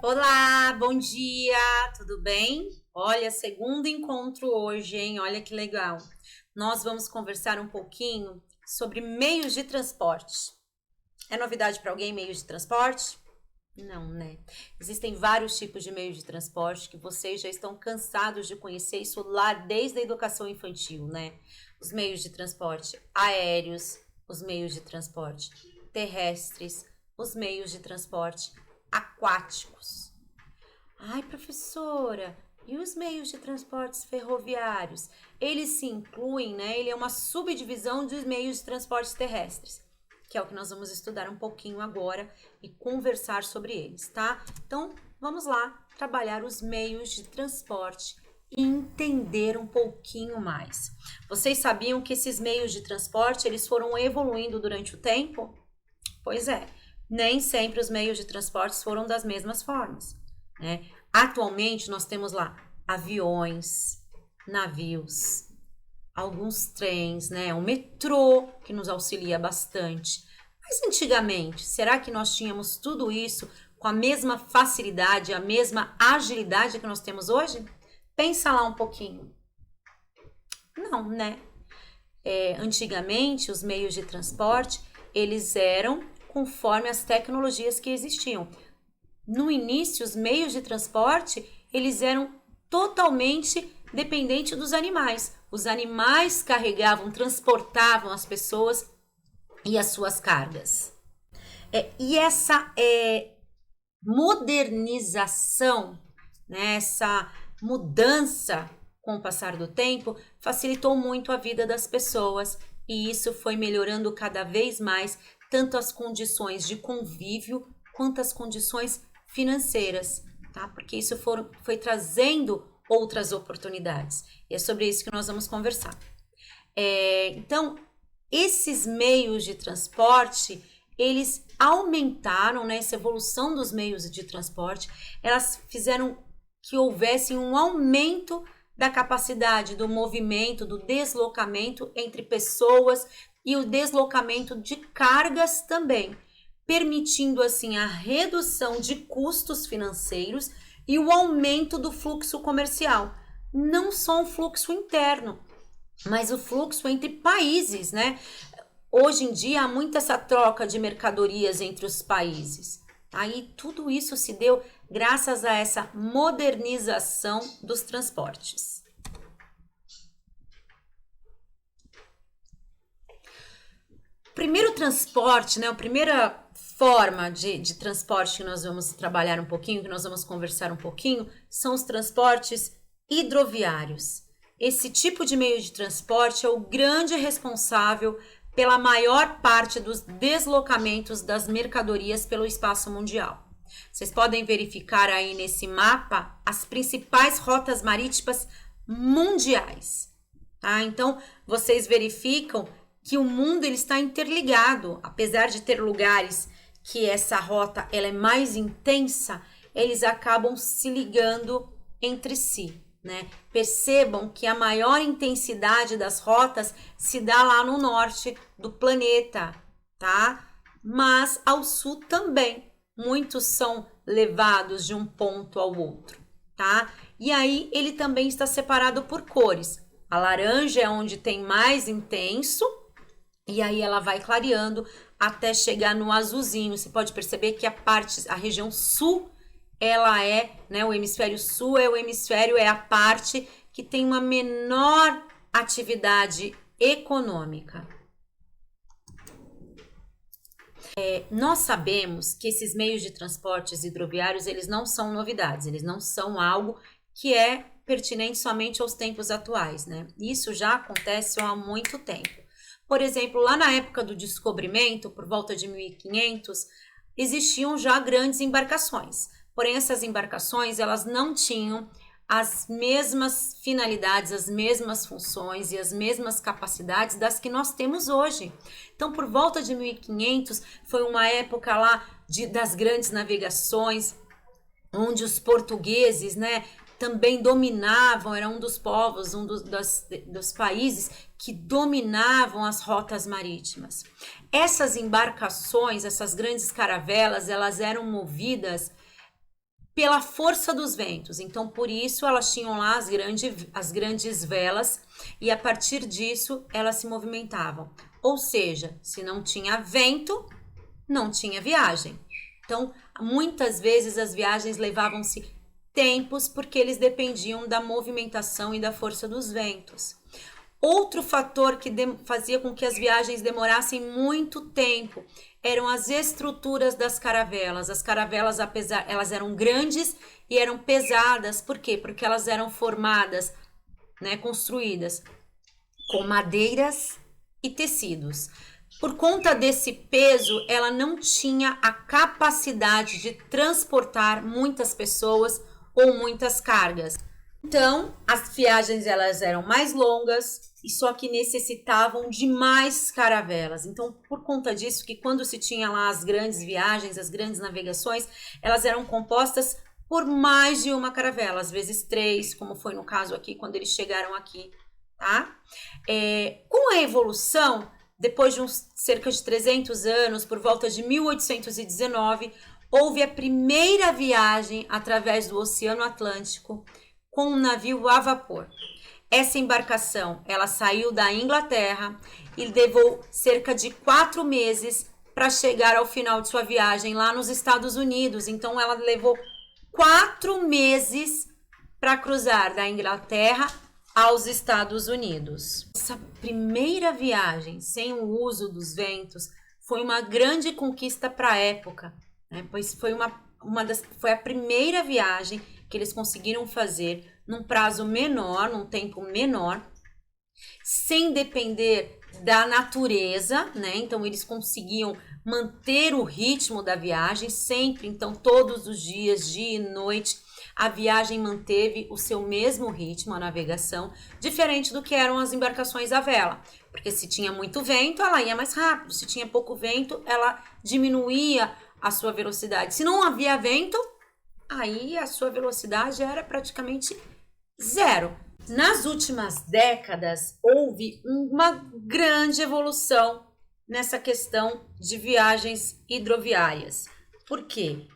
Olá, bom dia, tudo bem? Olha, segundo encontro hoje, hein? Olha que legal. Nós vamos conversar um pouquinho sobre meios de transporte. É novidade para alguém meios de transporte? Não, né? Existem vários tipos de meios de transporte que vocês já estão cansados de conhecer isso lá desde a educação infantil, né? Os meios de transporte aéreos, os meios de transporte terrestres, os meios de transporte aquáticos. Ai, professora, e os meios de transportes ferroviários? Eles se incluem, né? Ele é uma subdivisão dos meios de transportes terrestres, que é o que nós vamos estudar um pouquinho agora e conversar sobre eles, tá? Então, vamos lá trabalhar os meios de transporte e entender um pouquinho mais. Vocês sabiam que esses meios de transporte, eles foram evoluindo durante o tempo? Pois é, nem sempre os meios de transporte foram das mesmas formas, né? Atualmente nós temos lá aviões, navios, alguns trens, né? O metrô que nos auxilia bastante. Mas antigamente, será que nós tínhamos tudo isso com a mesma facilidade, a mesma agilidade que nós temos hoje? Pensa lá um pouquinho. Não, né? Antigamente, os meios de transporte, eles eram conforme as tecnologias que existiam. No início, os meios de transporte, eles eram totalmente dependentes dos animais. Os animais carregavam, transportavam as pessoas e as suas cargas. E essa modernização, né, essa mudança com o passar do tempo, facilitou muito a vida das pessoas e isso foi melhorando cada vez mais tanto as condições de convívio quanto as condições financeiras, tá? Porque isso foi trazendo outras oportunidades. E é sobre isso que nós vamos conversar. Então, esses meios de transporte, eles aumentaram, né, essa evolução dos meios de transporte, elas fizeram que houvesse um aumento da capacidade do movimento, do deslocamento entre pessoas e o deslocamento de cargas também, permitindo assim a redução de custos financeiros e o aumento do fluxo comercial. Não só um fluxo interno, mas o fluxo entre países, né? Hoje em dia há muita essa troca de mercadorias entre os países. Aí tudo isso se deu graças a essa modernização dos transportes. O primeiro transporte, né? A primeira forma de transporte que nós vamos trabalhar um pouquinho, que nós vamos conversar um pouquinho, são os transportes hidroviários. Esse tipo de meio de transporte é o grande responsável pela maior parte dos deslocamentos das mercadorias pelo espaço mundial. Vocês podem verificar aí nesse mapa as principais rotas marítimas mundiais, tá? Então, vocês verificam que o mundo ele está interligado, apesar de ter lugares que essa rota ela é mais intensa, eles acabam se ligando entre si, né? Percebam que a maior intensidade das rotas se dá lá no norte do planeta, tá? Mas ao sul também, muitos são levados de um ponto ao outro, tá? E aí ele também está separado por cores. A laranja é onde tem mais intenso, e aí ela vai clareando até chegar no azulzinho. Você pode perceber que a região sul, ela né, o hemisfério sul é a parte que tem uma menor atividade econômica. Nós sabemos que esses meios de transportes hidroviários, eles não são novidades, eles não são algo que é pertinente somente aos tempos atuais, né? Isso já acontece há muito tempo. Por exemplo, lá na época do descobrimento, por volta de 1500, existiam já grandes embarcações. Porém, essas embarcações, elas não tinham as mesmas finalidades, as mesmas funções e as mesmas capacidades das que nós temos hoje. Então, por volta de 1500, foi uma época lá das grandes navegações, onde os portugueses, né, também dominavam, era um dos povos, dos países que dominavam as rotas marítimas. Essas embarcações, essas grandes caravelas, elas eram movidas pela força dos ventos. Então, por isso, elas tinham lá as grandes velas e a partir disso, elas se movimentavam. Ou seja, se não tinha vento, não tinha viagem. Então, muitas vezes as viagens levavam-se tempos porque eles dependiam da movimentação e da força dos ventos. Outro fator que fazia com que as viagens demorassem muito tempo eram as estruturas das caravelas. As caravelas, elas eram grandes e eram pesadas. Por quê? Porque elas eram formadas, né, construídas com madeiras e tecidos. Por conta desse peso, ela não tinha a capacidade de transportar muitas pessoas ou muitas cargas. Então, as viagens elas eram mais longas e só que necessitavam de mais caravelas. Então, por conta disso, que quando se tinha lá as grandes viagens, as grandes navegações, elas eram compostas por mais de uma caravela, às vezes 3, como foi no caso aqui, quando eles chegaram aqui, tá? Com a evolução, depois de cerca de 300 anos, por volta de 1819, houve a primeira viagem através do Oceano Atlântico com um navio a vapor. Essa embarcação, ela saiu da Inglaterra e levou cerca de 4 meses para chegar ao final de sua viagem lá nos Estados Unidos. Então, ela levou 4 meses para cruzar da Inglaterra aos Estados Unidos. Essa primeira viagem sem o uso dos ventos foi uma grande conquista para a época, né? Pois foi foi a primeira viagem que eles conseguiram fazer num prazo menor, num tempo menor, sem depender da natureza, né? Então eles conseguiam manter o ritmo da viagem sempre, então todos os dias, dia e noite, a viagem manteve o seu mesmo ritmo, a navegação, diferente do que eram as embarcações à vela, porque se tinha muito vento, ela ia mais rápido, se tinha pouco vento, ela diminuía a sua velocidade. Se não havia vento, aí a sua velocidade era praticamente zero. Nas últimas décadas, houve uma grande evolução nessa questão de viagens hidroviárias. Por quê?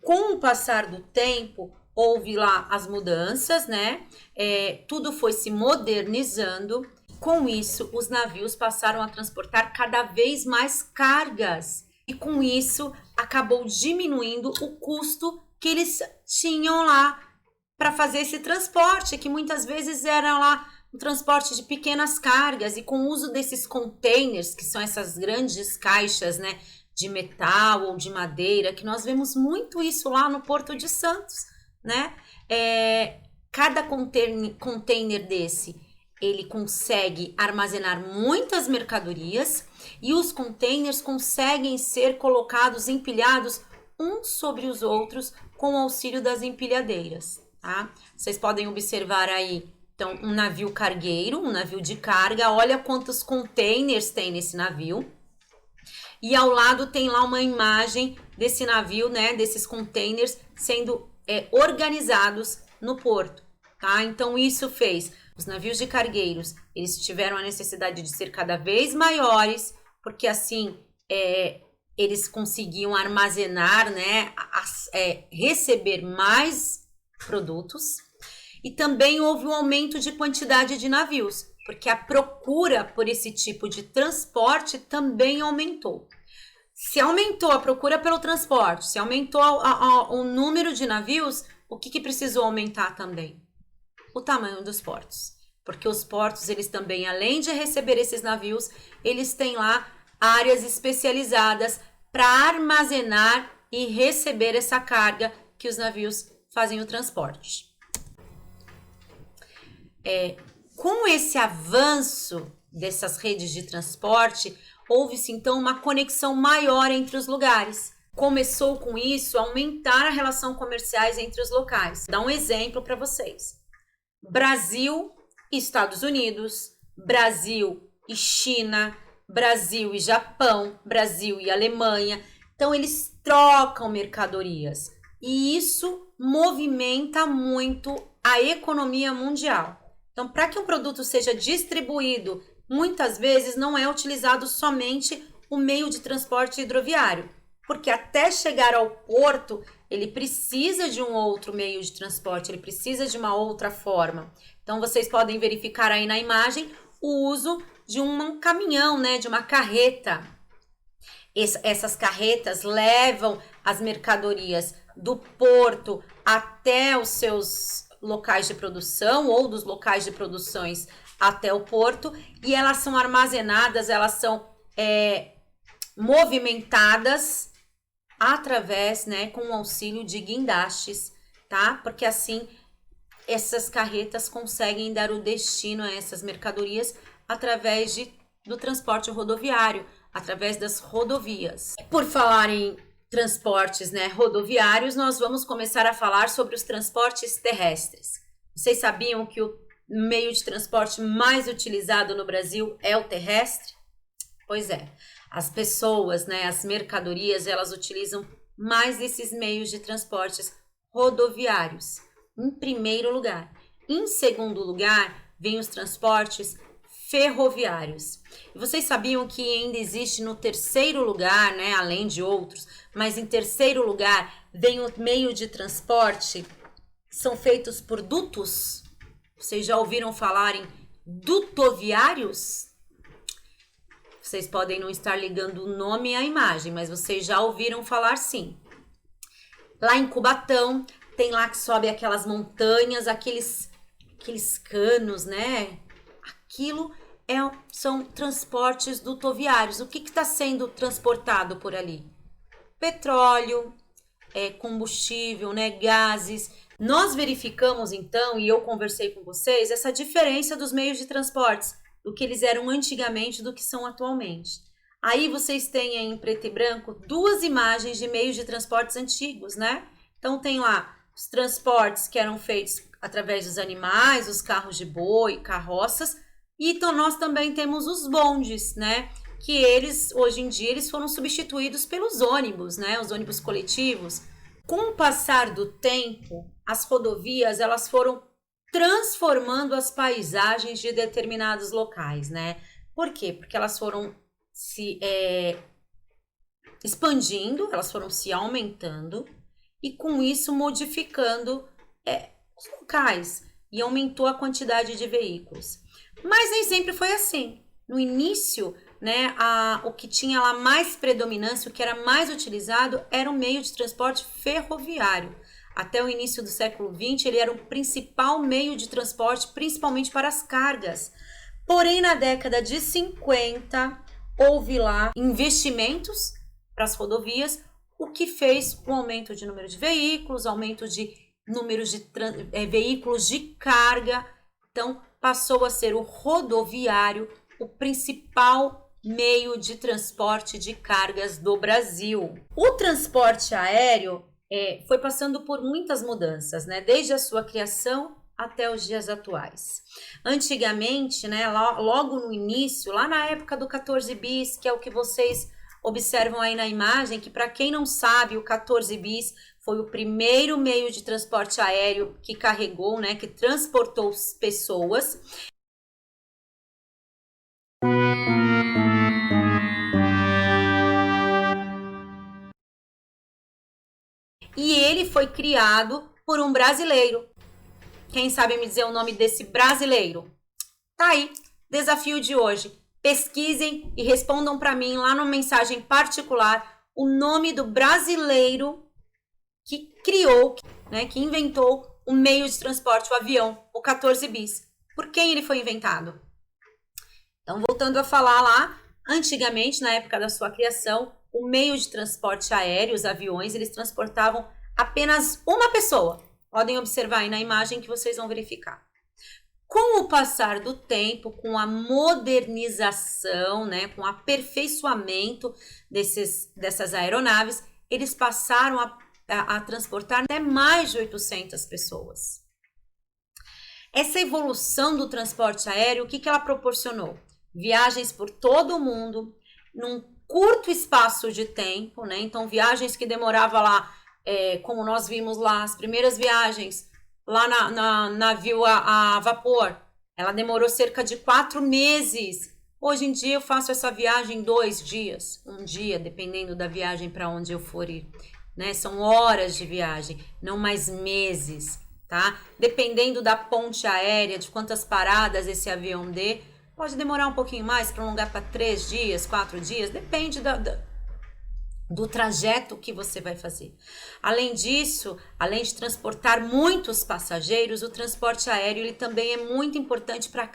Com o passar do tempo, houve lá as mudanças, né? Tudo foi se modernizando. Com isso, os navios passaram a transportar cada vez mais cargas. E com isso, acabou diminuindo o custo que eles tinham lá para fazer esse transporte, que muitas vezes era lá um transporte de pequenas cargas, e com o uso desses containers, que são essas grandes caixas, né, de metal ou de madeira, que nós vemos muito isso lá no Porto de Santos, né? Cada container desse, ele consegue armazenar muitas mercadorias e os containers conseguem ser colocados, empilhados uns sobre os outros com o auxílio das empilhadeiras, tá? Vocês podem observar aí, então, um navio cargueiro, um navio de carga. Olha quantos containers tem nesse navio. E ao lado tem lá uma imagem desse navio, né, desses containers sendo organizados no porto, tá? Então, isso fez os navios de cargueiros, eles tiveram a necessidade de ser cada vez maiores, porque assim eles conseguiam armazenar, né, receber mais produtos. E também houve um aumento de quantidade de navios, porque a procura por esse tipo de transporte também aumentou. Se aumentou a procura pelo transporte, se aumentou o número de navios, o que precisou aumentar também? O tamanho dos portos. Porque os portos, eles também, além de receber esses navios, eles têm lá áreas especializadas para armazenar e receber essa carga que os navios fazem o transporte. Com esse avanço dessas redes de transporte, houve-se então uma conexão maior entre os lugares. Começou com isso a aumentar a relação comerciais entre os locais. Vou dar um exemplo para vocês. Brasil e Estados Unidos, Brasil e China, Brasil e Japão, Brasil e Alemanha. Então, eles trocam mercadorias e isso movimenta muito a economia mundial. Então, para que um produto seja distribuído, muitas vezes não é utilizado somente o meio de transporte hidroviário, porque até chegar ao porto, ele precisa de um outro meio de transporte, ele precisa de uma outra forma. Então, vocês podem verificar aí na imagem o uso de um caminhão, né, de uma carreta. Essas carretas levam as mercadorias do porto até os seus locais de produção ou dos locais de produções até o porto, e elas são armazenadas, elas são movimentadas através, né, com o auxílio de guindastes, tá? Porque assim essas carretas conseguem dar o destino a essas mercadorias através do transporte rodoviário, através das rodovias. Por falar em transportes, né, rodoviários, nós vamos começar a falar sobre os transportes terrestres. Vocês sabiam que o meio de transporte mais utilizado no Brasil é o terrestre? Pois é, as pessoas, né, as mercadorias, elas utilizam mais esses meios de transportes rodoviários, em primeiro lugar. Em segundo lugar, vem os transportes ferroviários. E vocês sabiam que ainda existe no terceiro lugar, né, além de outros, mas em terceiro lugar vem o meio de transporte, são feitos por dutos? Vocês já ouviram falar em dutoviários? Vocês podem não estar ligando o nome à imagem, mas vocês já ouviram falar sim. Lá em Cubatão, tem lá que sobe aquelas montanhas, aqueles canos, né? Aquilo são transportes dutoviários. O que está sendo transportado por ali? Petróleo, combustível, né? Gases. Nós verificamos então, e eu conversei com vocês, essa diferença dos meios de transportes, do que eles eram antigamente do que são atualmente. Aí vocês têm aí em preto e branco duas imagens de meios de transportes antigos, né? Então tem lá os transportes que eram feitos através dos animais, os carros de boi, carroças, e então nós também temos os bondes, né? Que eles, hoje em dia, eles foram substituídos pelos ônibus, né? Os ônibus coletivos. Com o passar do tempo, as rodovias, elas foram transformando as paisagens de determinados locais, né? Por quê? Porque elas foram se expandindo, elas foram se aumentando e com isso modificando os locais e aumentou a quantidade de veículos. Mas nem sempre foi assim. No início, né, o que tinha lá mais predominância, o que era mais utilizado, era o meio de transporte ferroviário. Até o início do século XX, ele era o principal meio de transporte, principalmente para as cargas. Porém, na década de 50, houve lá investimentos para as rodovias, o que fez um aumento de número de veículos, aumento de números de veículos de carga. Então, passou a ser o rodoviário o principal meio de transporte de cargas do Brasil. O transporte aéreo foi passando por muitas mudanças, né? Desde a sua criação até os dias atuais. Antigamente, né, logo no início, lá na época do 14 bis, que é o que vocês observam aí na imagem, que para quem não sabe, o 14 bis foi o primeiro meio de transporte aéreo que carregou, né, que transportou pessoas. E ele foi criado por um brasileiro. Quem sabe me dizer o nome desse brasileiro? Tá aí, desafio de hoje. Pesquisem e respondam para mim lá numa mensagem particular o nome do brasileiro que criou, né, que inventou o meio de transporte, o avião, o 14 bis. Por quem ele foi inventado? Então, voltando a falar lá, antigamente, na época da sua criação, o meio de transporte aéreo, os aviões, eles transportavam apenas uma pessoa. Podem observar aí na imagem que vocês vão verificar. Com o passar do tempo, com a modernização, né, com o aperfeiçoamento dessas aeronaves, eles passaram a transportar até mais de 800 pessoas. Essa evolução do transporte aéreo, o que ela proporcionou? Viagens por todo o mundo, num curto espaço de tempo, né? Então, viagens que demoravam lá, como nós vimos lá, as primeiras viagens lá na navio a vapor, ela demorou cerca de 4 meses. Hoje em dia eu faço essa viagem em 2 dias, um dia, dependendo da viagem para onde eu for ir. né? São horas de viagem, não mais meses, tá? Dependendo da ponte aérea, de quantas paradas esse avião dê, pode demorar um pouquinho mais, prolongar para 3 dias, 4 dias, depende do trajeto que você vai fazer. Além disso, além de transportar muitos passageiros, o transporte aéreo ele também é muito importante para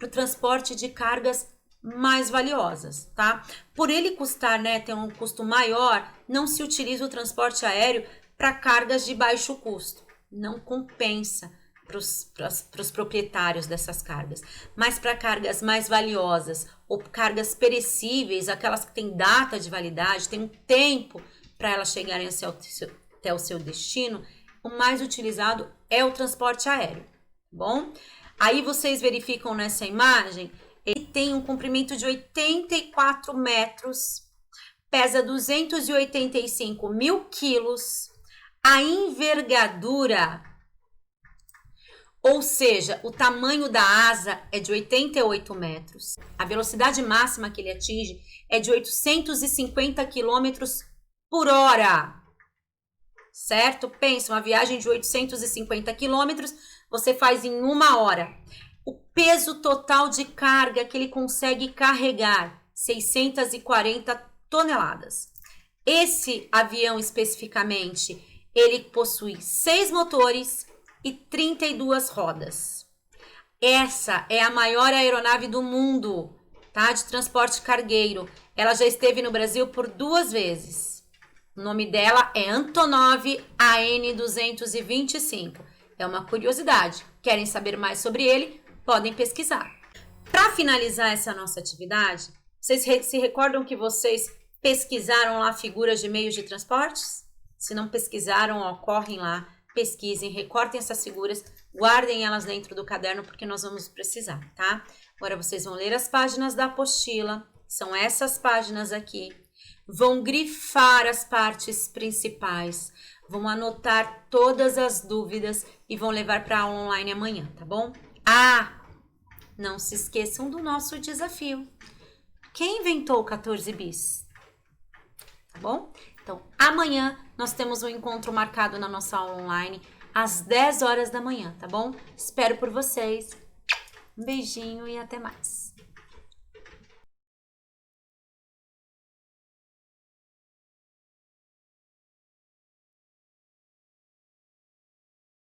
o transporte de cargas mais valiosas, tá? Por ele custar, né, ter um custo maior, não se utiliza o transporte aéreo para cargas de baixo custo. Não compensa para os proprietários dessas cargas, mas para cargas mais valiosas ou cargas perecíveis, aquelas que têm data de validade, tem um tempo para elas chegarem até o seu destino, o mais utilizado é o transporte aéreo, bom? Aí vocês verificam nessa imagem, ele tem um comprimento de 84 metros, pesa 285 mil quilos, a envergadura, ou seja, o tamanho da asa é de 88 metros. A velocidade máxima que ele atinge é de 850 km por hora. Certo? Pensa, uma viagem de 850 km você faz em 1 hora. O peso total de carga que ele consegue carregar, 640 toneladas. Esse avião especificamente, ele possui 6 motores e 32 rodas. Essa é a maior aeronave do mundo, tá? De transporte cargueiro. Ela já esteve no Brasil por 2 vezes. O nome dela é Antonov AN-225. É uma curiosidade. Querem saber mais sobre ele? Podem pesquisar. Para finalizar essa nossa atividade, vocês se recordam que vocês pesquisaram lá figuras de meios de transportes? Se não pesquisaram, ó, correm lá, pesquisem, recortem essas figuras, guardem elas dentro do caderno porque nós vamos precisar, tá? Agora vocês vão ler as páginas da apostila, são essas páginas aqui, vão grifar as partes principais, vão anotar todas as dúvidas e vão levar para a aula online amanhã, tá bom? Ah, não se esqueçam do nosso desafio. Quem inventou o 14 bis? Tá bom? Então, amanhã nós temos um encontro marcado na nossa aula online às 10 horas da manhã, tá bom? Espero por vocês. Um beijinho e até mais.